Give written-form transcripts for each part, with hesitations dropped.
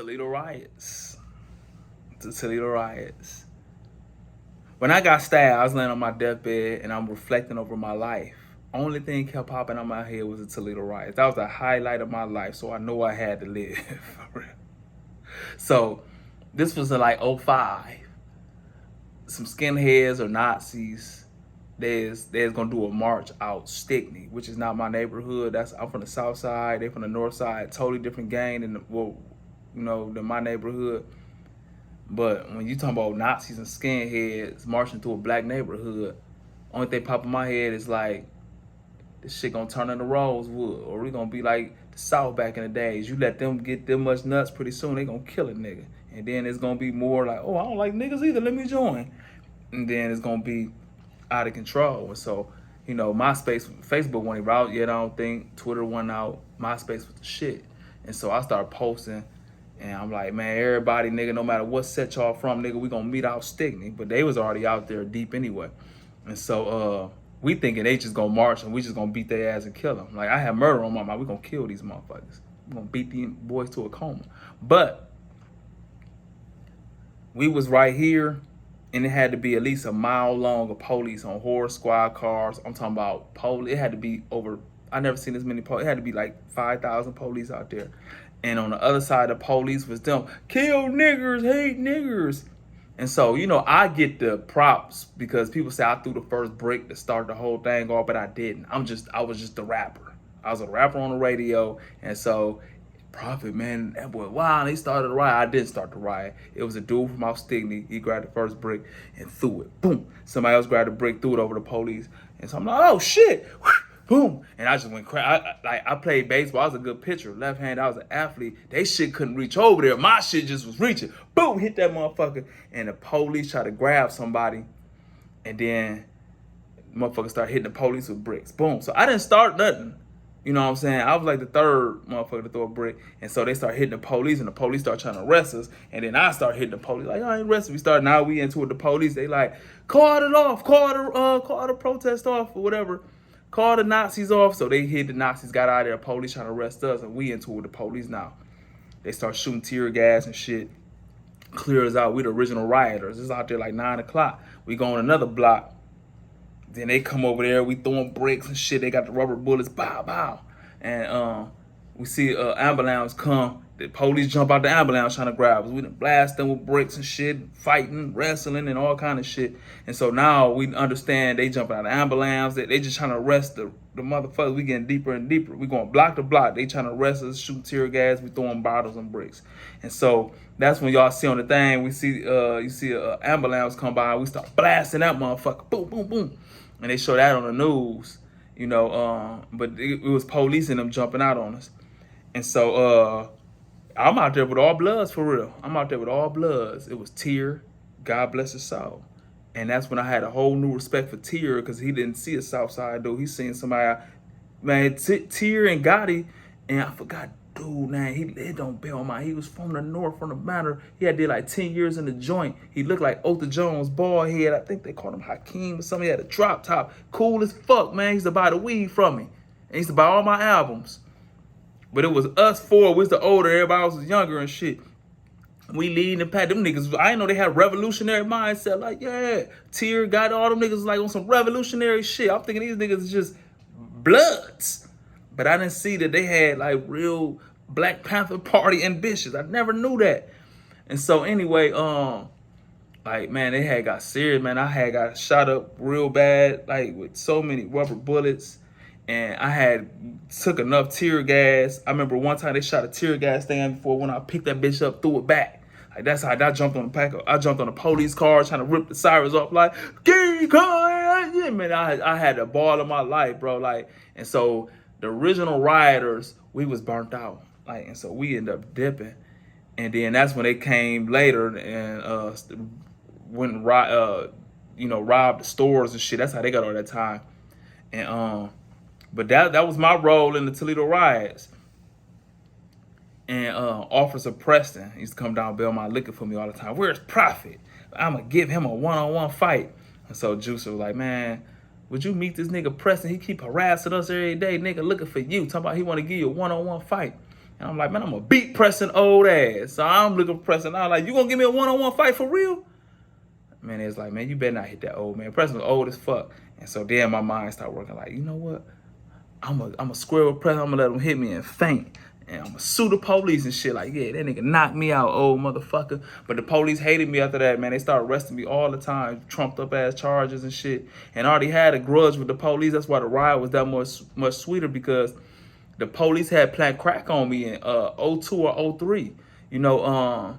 Toledo riots. The Toledo riots. When I got stabbed, I was laying on my deathbed and I'm reflecting over my life. Only thing kept popping out my head was the Toledo riots. That was the highlight of my life, so I know I had to live. So this was in like '05. Some skinheads or Nazis, they's gonna do a march out Stickney, which is not my neighborhood. I'm from the south side, they from the north side, totally different gang than my neighborhood. But when you talk about Nazis and skinheads marching through a black neighborhood, only thing pop in my head is like, this shit gonna turn into Rosewood, or we gonna be like the South back in the days. You let them get them much nuts, pretty soon they gonna kill a nigga. And then it's gonna be more like, oh, I don't like niggas either, let me join. And then it's gonna be out of control. And so, MySpace, Facebook wasn't even out yet, I don't think. Twitter wasn't out. MySpace was the shit. And so I started posting, and I'm like, man, everybody, nigga, no matter what set y'all from, nigga, we gonna meet out Stickney. But they was already out there deep anyway. And so we thinking they just gonna march and we just gonna beat their ass and kill them. Like, I had murder on my mind. We gonna kill these motherfuckers. We gonna beat these boys to a coma. But we was right here, and it had to be at least a mile long of police on horse squad cars. I'm talking about police. It had to be over. I never seen this many police. It had to be like 5,000 police out there. And on the other side of the police was them, kill niggers, hate niggers. And so, I get the props because people say I threw the first brick to start the whole thing off, but I didn't. I was just a rapper. I was a rapper on the radio. And so, Prophet, man, that boy, wow, he started a riot. I didn't start the riot. It was a dude from out Stickney. He grabbed the first brick and threw it. Boom. Somebody else grabbed the brick, threw it over the police. And so I'm like, oh, shit. Boom. And I just went crazy. I played baseball. I was a good pitcher. Left hand, I was an athlete. They shit couldn't reach over there. My shit just was reaching. Boom, hit that motherfucker. And the police tried to grab somebody. And then the motherfucker started hitting the police with bricks. Boom. So I didn't start nothing. You know what I'm saying? I was like the third motherfucker to throw a brick. And so they start hitting the police, and the police start trying to arrest us. And then I start hitting the police. Like, I ain't arrested. Now we into it, the police. They like, call it off. Call the protest off or whatever. Call the Nazis off. So they hit the Nazis, got out of there. Police trying to arrest us, and we into it with the police now. They start shooting tear gas and shit. Clear us out. We the original rioters. It's out there like 9 o'clock. We go on another block. Then they come over there, we throwing bricks and shit. They got the rubber bullets, bow, bow. And we see an ambulance come. The police jump out the ambulance trying to grab us. We done blast them with bricks and shit, fighting, wrestling, and all kind of shit. And so now we understand they jumping out the ambulance. They just trying to arrest the motherfuckers. We getting deeper and deeper. We going block to block. They trying to arrest us, shoot tear gas. We throwing bottles and bricks. And so that's when y'all see on the thing, we see you see an ambulance come by. We start blasting that motherfucker. Boom, boom, boom. And they show that on the news, but it was police and them jumping out on us. And so I'm out there with all bloods, for real. I'm out there with all bloods. It was Tier, God bless his soul. And that's when I had a whole new respect for Tier, because he didn't see a Southside dude. He seen somebody, man, Tier and Gotti, and I forgot, dude, man, he don't bail my. He was from the north, from the Manor. He had did like 10 years in the joint. He looked like Otha Jones, bald head. I think they called him Hakeem or something. He had a drop top. Cool as fuck, man. He used to buy the weed from me. And he used to buy all my albums. But it was us four. We was the older. Everybody else was younger and shit. We leading the pack. Them niggas, I didn't know they had revolutionary mindset. Like, yeah, Tier got all them niggas like on some revolutionary shit. I'm thinking these niggas is just bloods. But I didn't see that they had like real Black Panther Party ambitions. I never knew that. And so anyway, like, man, they had got serious, man. I had got shot up real bad, like with so many rubber bullets. And I had took enough tear gas. I remember one time they shot a tear gas thing before, when I picked that bitch up, threw it back. Like, that's how I jumped on the pack. I jumped on the police car trying to rip the sirens off. Like, yeah, man, I had a ball of my life, bro. Like, and so the original rioters, we was burnt out. Like, and so we ended up dipping. And then that's when they came later and went and robbed the stores and shit. That's how they got all that time. And but that was my role in the Toledo riots. And Officer Preston used to come down and bail my liquor for me all the time. Where's Prophet? I'm going to give him a one-on-one fight. And so Juicer was like, man, would you meet this nigga Preston? He keep harassing us every day. Nigga looking for you. Talking about he want to give you a one-on-one fight. And I'm like, man, I'm gonna beat Preston old ass. So I'm looking for Preston. I'm like, you gonna give me a one-on-one fight for real? Man, it's like, man, you better not hit that old man. Preston was old as fuck. And so then my mind started working like, you know what? I'm a square with Preston. I'm gonna let him hit me and faint. And I'm gonna sue the police and shit. Like, yeah, that nigga knocked me out, old motherfucker. But the police hated me after that, man. They started arresting me all the time, trumped up ass charges and shit. And I already had a grudge with the police. That's why the riot was that much sweeter, because the police had plant crack on me in '02 or '03. You know,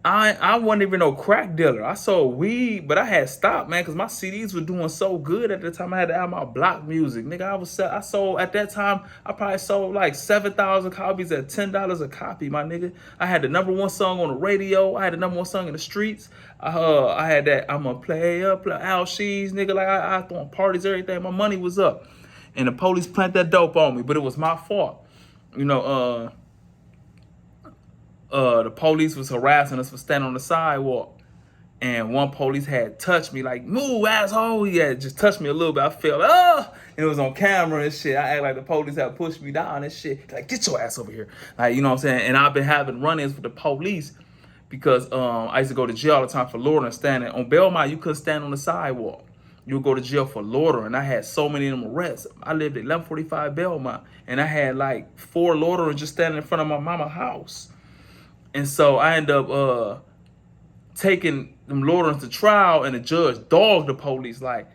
I wasn't even no crack dealer. I sold weed, but I had stopped, man, because my CDs were doing so good at the time. I had to have my block music, nigga. I sold at that time. I probably sold like 7,000 copies at $10 a copy, my nigga. I had the #1 song on the radio. I had the #1 song in the streets. I had that I'm a player, Al Shees, nigga. Like I throwing parties, everything. My money was up, and the police planted that dope on me, but it was my fault, you know. The police was harassing us for standing on the sidewalk. And one police had touched me, like, move, asshole. He had just touched me a little bit. I felt, and it was on camera and shit. I act like the police had pushed me down and shit. Like, get your ass over here. Like, you know what I'm saying? And I've been having run-ins with the police because I used to go to jail all the time for loitering, standing. On Belmont, you couldn't stand on the sidewalk. You would go to jail for loitering. I had so many of them arrests. I lived at 1145 Belmont, and I had like 4 loiterers just standing in front of my mama's house. And so I ended up taking them loiterers to trial, and the judge dogged the police like,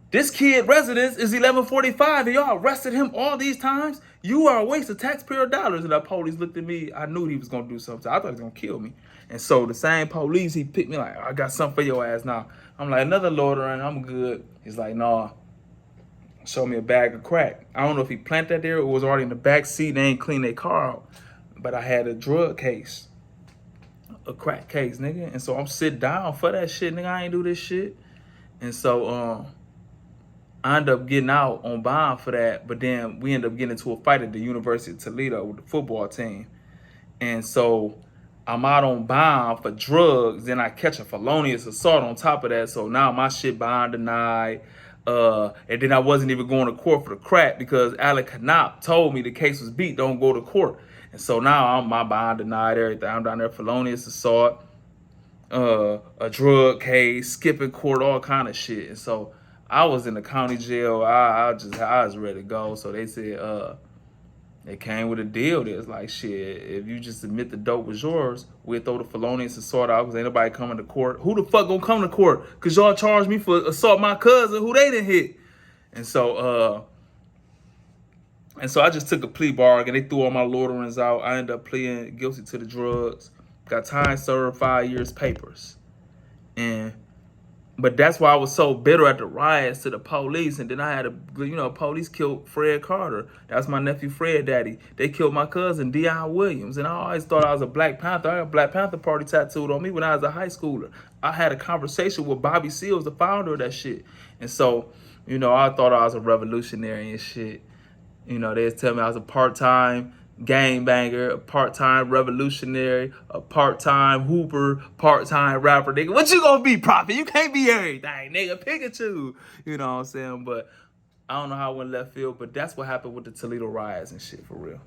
this kid residence is 1145 and y'all arrested him all these times? You are a waste of taxpayer dollars. And the police looked at me. I knew he was going to do something. I thought he was going to kill me. And so the same police, he picked me like, I got something for your ass now. I'm like, another loiter and I'm good. He's like, nah, show me a bag of crack. I don't know if he planted that there or it was already in the back seat. They ain't cleaned their car out. But I had a drug case, a crack case, nigga. And so I'm sitting down for that shit, nigga. I ain't do this shit. And so I ended up getting out on bond for that. But then we ended up getting into a fight at the University of Toledo with the football team. And so I'm out on bond for drugs. Then I catch a felonious assault on top of that. So now my shit bond denied. And then I wasn't even going to court for the crack because Alec Knop told me the case was beat, don't go to court. And so now my bond denied, everything. I'm down there, felonious assault, a drug case, skipping court, all kind of shit. And so I was in the county jail. I was ready to go. So they said they came with a deal that's like, shit, if you just admit the dope was yours, we'll throw the felonious assault out because ain't nobody coming to court. Who the fuck gonna come to court? Because y'all charged me for assault my cousin who they didn't hit. And so I just took a plea bargain. They threw all my loiterings out. I ended up pleading guilty to the drugs. Got time served, 5 years papers. But that's why I was so bitter at the riots to the police. And then I had police killed Fred Carter. That's my nephew Fred daddy. They killed my cousin Deion Williams. And I always thought I was a Black Panther. I got a Black Panther party tattooed on me when I was a high schooler. I had a conversation with Bobby Seals, the founder of that shit. And so, I thought I was a revolutionary and shit. They tell me I was a part-time gangbanger, a part-time revolutionary, a part-time hooper, part-time rapper. Nigga, what you gonna be, Prophet? You can't be everything, nigga. Pick and choose. You know what I'm saying? But I don't know how I went left field, but that's what happened with the Toledo riots and shit, for real.